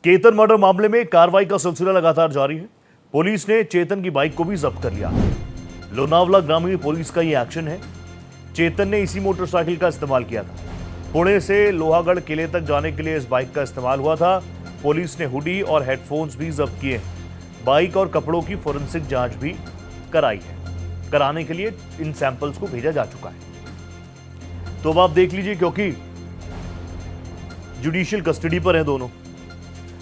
Ketan murder मामले में कार्रवाई का सिलसिला लगातार जारी है। पुलिस ने चेतन की बाइक को भी जब्त कर लिया। लोनावला ग्रामीण पुलिस का यह एक्शन है। चेतन ने इसी मोटरसाइकिल का इस्तेमाल किया था। पुणे से लोहागढ़ किले तक जाने के लिए इस बाइक का इस्तेमाल हुआ था। पुलिस ने हुडी और हेडफोन्स भी जब्त किए हैं। बाइक और कपड़ों की फोरेंसिक जांच भी कराई है। कराने के लिए इन सैंपल्स को भेजा जा चुका है। तो अब आप देख लीजिए, क्योंकि जुडिशियल कस्टडी पर हैं दोनों,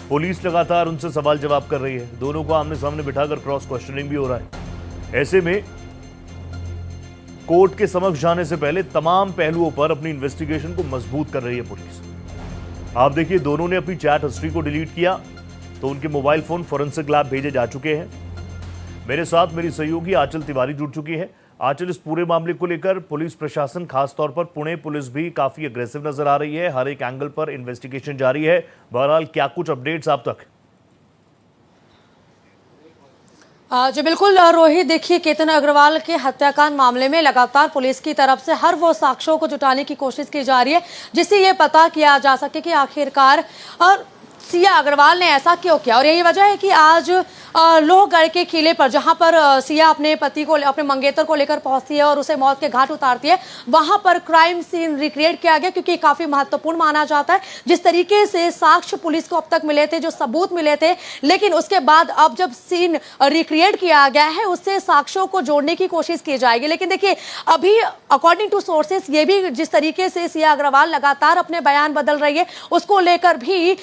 पुलिस लगातार उनसे सवाल जवाब कर रही है। दोनों को आमने सामने बिठाकर क्रॉस क्वेश्चनिंग भी हो रहा है। ऐसे में कोर्ट के समक्ष जाने से पहले तमाम पहलुओं पर अपनी इन्वेस्टिगेशन को मजबूत कर रही है पुलिस। आप देखिए, दोनों ने अपनी चैट हिस्ट्री को डिलीट किया तो उनके मोबाइल फोन फोरेंसिक लैब भेजे जा चुके हैं। मेरे साथ मेरी सहयोगी आंचल तिवारी जुड़ चुकी है। आंचल, इस पूरे मामले को लेकर पुलिस प्रशासन, खासतौर पर पुणे पुलिस भी काफी अग्रेसिव नजर आ रही है। हर एक एंगल पर इन्वेस्टिगेशन जारी है। बहरहाल, क्या कुछ अपडेट्स आप तक? जी बिल्कुल रोहित, देखिए केतन अग्रवाल के हत्याकांड मामले में लगातार पुलिस की तरफ से हर वो साक्ष्यों को जुटाने की कोशिश की जा रही है जिससे ये पता किया जा सके कि आखिरकार सिया अग्रवाल ने ऐसा क्यों किया। और यही वजह है कि आज लोहगढ़ के किले पर, जहां पर सिया अपने पति को, अपने मंगेतर को लेकर पहुंचती है और उसे मौत के घाट उतारती है, वहां पर क्राइम सीन रिक्रिएट किया गया क्योंकि काफी महत्वपूर्ण माना जाता है। जिस तरीके से साक्ष्य पुलिस को अब तक मिले थे, जो सबूत मिले थे, लेकिन उसके बाद अब जब सीन रिक्रिएट किया गया है उससे साक्ष्यों को जोड़ने की कोशिश की जाएगी। लेकिन देखिए, अभी अकॉर्डिंग टू सोर्सेस ये भी, जिस तरीके से सिया अग्रवाल लगातार अपने बयान बदल रही है, उसको लेकर भी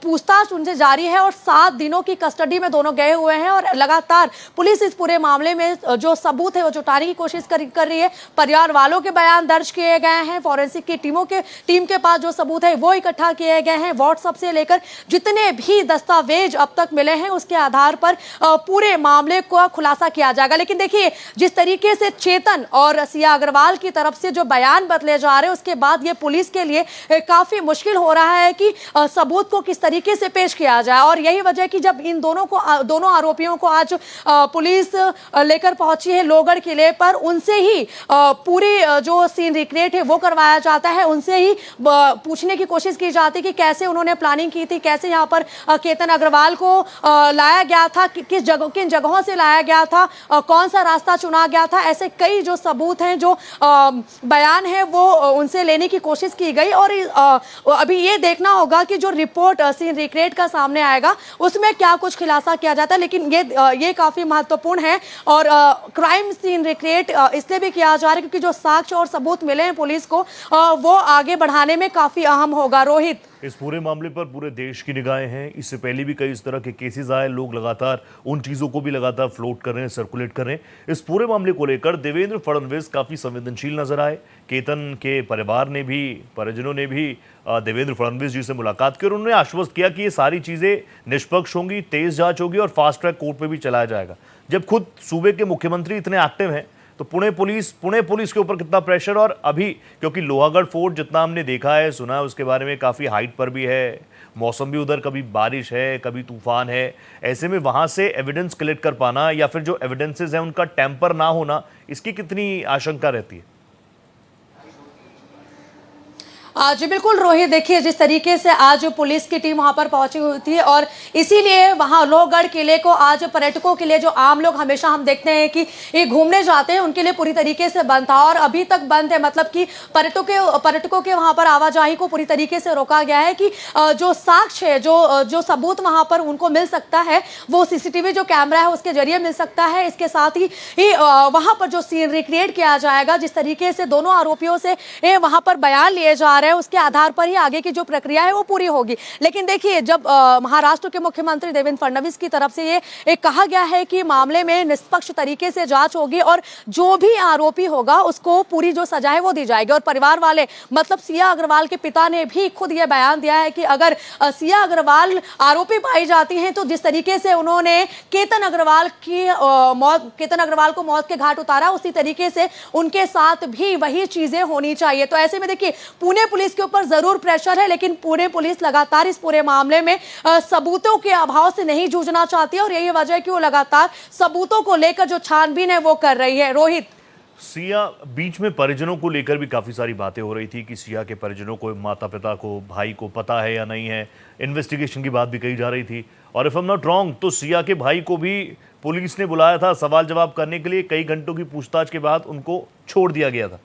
पूछताछ उनसे जारी है और 7 दिनों की कस्टडी में दोनों गए हुए हैं और लगातार पुलिस इस पूरे मामले में जो सबूत है वो जुटाने की कोशिश कर रही है। परिवार वालों के बयान दर्ज किए गए हैं। फॉरेंसिक की टीम के पास जो सबूत है वो इकट्ठा किए गए हैं। व्हाट्सएप से लेकर जितने भी दस्तावेज अब तक मिले हैं उसके आधार पर पूरे मामले को खुलासा किया जाएगा। लेकिन देखिए, जिस तरीके से चेतन और सिया अग्रवाल की तरफ से जो बयान बदले जा रहे हैं, उसके बाद ये पुलिस के लिए काफी मुश्किल हो रहा है कि सबूत को किस तरीके से पेश किया जाए। और यही वजह है कि जब इन दोनों आरोपियों को आज पुलिस लेकर पहुंची है लोहगढ़ किले पर, उनसे ही पूरी जो सीन रिक्रिएट है वो करवाया जाता है। उनसे ही पूछने की कोशिश की जाती है कि कैसे उन्होंने प्लानिंग की थी, कैसे यहाँ पर केतन अग्रवाल को लाया गया था, किन जगहों से लाया गया था, कौन सा रास्ता चुना गया था। ऐसे कई जो सबूत हैं, जो बयान है, वो उनसे लेने की कोशिश की गई। और अभी ये देखना होगा कि जो रिपोर्ट सीन रिक्रिएट का सामने आएगा उसमें क्या कुछ खुलासा किया जाता है। लेकिन ये काफी महत्वपूर्ण है। और क्राइम सीन रिक्रिएट इसलिए भी किया जा रहा है क्योंकि जो साक्ष्य और सबूत मिले हैं पुलिस को, वो आगे बढ़ाने में काफी अहम होगा। रोहित, इस पूरे मामले पर पूरे देश की निगाहें हैं। इससे पहले भी कई इस तरह के केसेस आए। लोग लगातार उन चीजों को भी लगातार फ्लोट कर रहे हैं, सर्कुलेट कर रहे हैं। इस पूरे मामले को लेकर देवेंद्र फडणवीस काफी संवेदनशील नजर आए। केतन के परिजनों ने भी देवेंद्र फडणवीस जी से मुलाकात की और उन्होंने आश्वस्त किया कि ये सारी चीजें निष्पक्ष होंगी, तेज जांच होगी और फास्ट ट्रैक कोर्ट पे भी चलाया जाएगा। जब खुद सूबे के मुख्यमंत्री इतने एक्टिव हैं तो पुणे पुलिस के ऊपर कितना प्रेशर। और अभी क्योंकि लोहागढ़ फोर्ट जितना हमने देखा है, सुना है, उसके बारे में काफ़ी हाइट पर भी है, मौसम भी उधर कभी बारिश है, कभी तूफान है। ऐसे में वहाँ से एविडेंस कलेक्ट कर पाना या फिर जो एविडेंसेस हैं उनका टेम्पर ना होना, इसकी कितनी आशंका रहती है? जी बिल्कुल रोहित, देखिए जिस तरीके से आज पुलिस की टीम वहां पर पहुंची हुई थी और इसीलिए वहां लोहगढ़ किले को आज पर्यटकों के लिए, जो आम लोग हमेशा हम देखते हैं कि ये घूमने जाते हैं, उनके लिए पूरी तरीके से बंद था और अभी तक बंद है। मतलब कि पर्यटकों के वहां पर आवाजाही को पूरी तरीके से रोका गया है कि जो साक्ष्य है, जो सबूत वहां पर उनको मिल सकता है, वो सीसीटीवी जो कैमरा है उसके जरिए मिल सकता है। इसके साथ ही वहां पर जो सीन रिक्रिएट किया जाएगा, जिस तरीके से दोनों आरोपियों से वहां पर बयान लिए जा रहे हैं, उसके आधार पर ही आगे की जो प्रक्रिया है वो पूरी होगी। लेकिन देखिए, जब महाराष्ट्र के मुख्यमंत्री देवेंद्र फडणवीस की तरफ से ये कहा गया है कि मामले में निष्पक्ष तरीके से जांच होगी और जो भी आरोपी होगा उसको पूरी जो सजा है वो दी जाएगी। और परिवार वाले, मतलब सिया अग्रवाल के पिता ने भी खुद ये बयान दिया है कि अगर सिया अग्रवाल आरोपी पाई जाती हैं तो जिस तरीके से उन्होंने केतन अग्रवाल को मौत के घाट उतारा, उसी तरीके से उनके साथ भी वही चीजें होनी चाहिए। तो ऐसे में देखिए, पुणे पुलिस के ऊपर जरूर प्रेशर है, लेकिन पुणे पुलिस लगातार इस पूरे मामले में सबूतों के अभाव से नहीं जूझना चाहती है और यही वजह है कि वो लगातार सबूतों को लेकर जो छानबीन है वो कर रही है। रोहित, सिया बीच में परिजनों को लेकर भी काफ़ी सारी बातें हो रही थी कि सिया के परिजनों को, माता पिता को, भाई को पता है या नहीं है। इन्वेस्टिगेशन की बात भी कही जा रही थी और if I am not wrong तो सिया के भाई को भी पुलिस ने बुलाया था सवाल जवाब करने के लिए। कई घंटों की पूछताछ के बाद उनको छोड़ दिया गया था।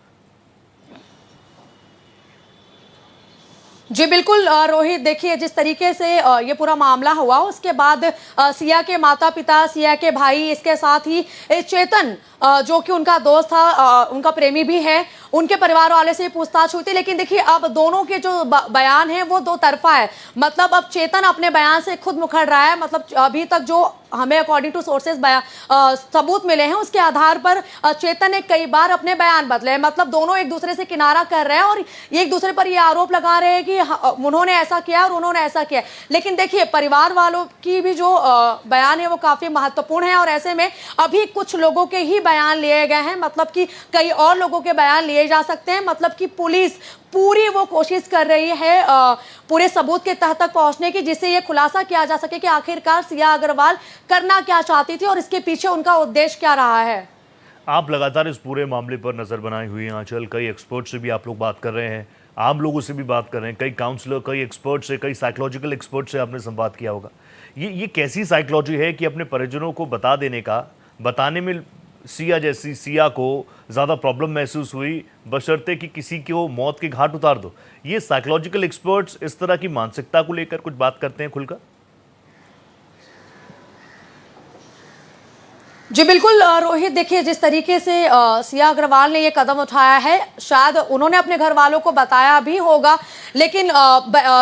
जी बिल्कुल रोहित, देखिए जिस तरीके से ये पूरा मामला हुआ उसके बाद सिया के माता पिता, सिया के भाई, इसके साथ ही चेतन जो कि उनका दोस्त था, उनका प्रेमी भी है, उनके परिवार वाले से पूछताछ हुई थी। लेकिन देखिए अब दोनों के जो बयान है वो दो तरफा है। मतलब अब चेतन अपने बयान से खुद मुखर रहा है। मतलब अभी तक जो हमें अकॉर्डिंग टू सोर्सेज सबूत मिले हैं उसके आधार पर चेतन ने कई बार अपने बयान बदले। मतलब दोनों एक दूसरे से किनारा कर रहे हैं और एक दूसरे पर ये आरोप लगा रहे हैं कि उन्होंने ऐसा किया और उन्होंने ऐसा किया। लेकिन देखिए परिवार वालों की भी जो बयान है वो काफी महत्वपूर्ण है और ऐसे में अभी कुछ लोगों के ही बयान लिए गए हैं। मतलब कि कई और लोगों के बयान लिए जा सकते हैं। मतलब कि पुलिस पूरी वो कोशिश कर रही है पूरे सबूत के तह तक पहुंचने की, जिससे ये खुलासा किया जा सके कि आखिरकार सिया अग्रवाल करना क्या चाहती थी और इसके पीछे उनका उद्देश्य क्या रहा है। आप लगातार इस पूरे मामले पर नजर बनाए हुए हैं आंचल। कई एक्सपर्ट से भी आप लोग बात कर रहे हैं, आम लोगों से भी बात कर रहे हैं, कई काउंसलर, कई एक्सपर्ट से, कई साइकोलॉजिकल एक्सपर्ट से आपने संवाद किया होगा। ये कैसी साइकोलॉजी है कि अपने परिजनों को बता देने का, बताने में सिया को ज़्यादा प्रॉब्लम महसूस हुई बशर्ते कि किसी को मौत के घाट उतार दो। ये साइकोलॉजिकल एक्सपर्ट्स इस तरह की मानसिकता को लेकर कुछ बात करते हैं खुलकर? जी बिल्कुल रोहित, देखिए जिस तरीके से सिया अग्रवाल ने ये कदम उठाया है, शायद उन्होंने अपने घर वालों को बताया भी होगा, लेकिन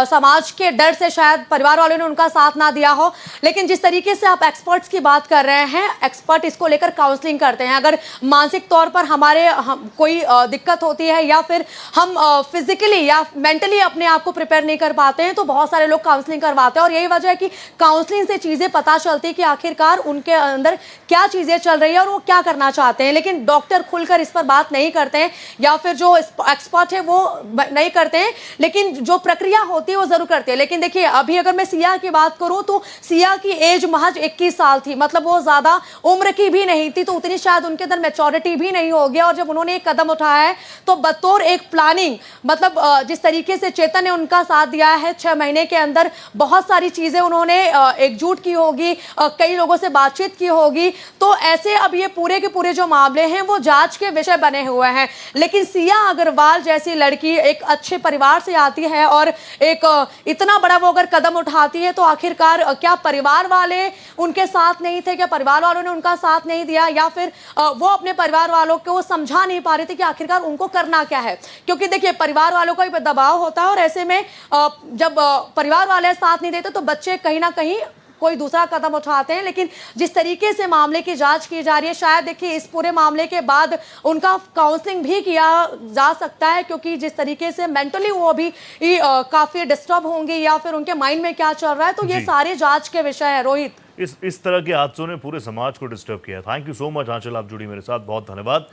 समाज के डर से शायद परिवार वालों ने उनका साथ ना दिया हो। लेकिन जिस तरीके से आप एक्सपर्ट्स की बात कर रहे हैं, एक्सपर्ट इसको लेकर काउंसलिंग करते हैं। अगर मानसिक तौर पर कोई दिक्कत होती है या फिर हम फिजिकली या मेंटली अपने आप को प्रिपेयर नहीं कर पाते हैं तो बहुत सारे लोग काउंसलिंग करवाते हैं। और यही वजह है कि काउंसलिंग से चीज़ें पता चलती है कि आखिरकार उनके अंदर क्या चीजें चल रही है और वो क्या करना चाहते हैं। लेकिन डॉक्टर खुलकर इस पर बात नहीं करते हैं या फिर जो एक्सपर्ट है वो नहीं करते हैं, लेकिन जो प्रक्रिया होती है वो जरूर करते हैं। लेकिन देखिए अभी अगर मैं सिया की बात करूं तो सिया की एज महज 21 साल थी। मतलब वो ज्यादा उम्र की भी नहीं थी, तो उतनी शायद उनके अंदर मैच्योरिटी भी नहीं हो गया। और जब उन्होंने एक कदम उठाया है तो बतौर एक प्लानिंग, मतलब जिस तरीके से चेतन ने उनका साथ दिया है, 6 महीने के अंदर बहुत सारी चीजें उन्होंने एकजुट की होगी, कई लोगों से बातचीत की होगी। तो ऐसे अब ये पूरे के पूरे जो मामले हैं वो जांच के विषय बने हुए हैं। लेकिन सिया अग्रवाल जैसी लड़की एक अच्छे परिवार से आती है और एक इतना बड़ा वो अगर कदम उठाती है तो आखिरकार क्या परिवार वाले उनके साथ नहीं थे, क्या परिवार वालों ने उनका साथ नहीं दिया, या फिर वो अपने परिवार वालों को समझा नहीं पा रहे थे कि आखिरकार उनको करना क्या है। क्योंकि देखिए परिवार वालों का भी दबाव होता है और ऐसे में जब परिवार वाले साथ नहीं देते तो बच्चे कहीं ना कहीं कोई दूसरा कदम उठाते हैं। लेकिन जिस तरीके से मामले की जांच की जा रही है, शायद देखिए इस पूरे मामले के बाद उनका काउंसलिंग भी किया जा सकता है, क्योंकि जिस तरीके से मेंटली वो अभी काफी डिस्टर्ब होंगे या फिर उनके माइंड में क्या चल रहा है, तो ये सारे जांच के विषय है। रोहित, इस तरह के हादसों ने पूरे समाज को डिस्टर्ब किया। थैंक यू सो मच आंचल, आप जुड़ी मेरे साथ, बहुत धन्यवाद।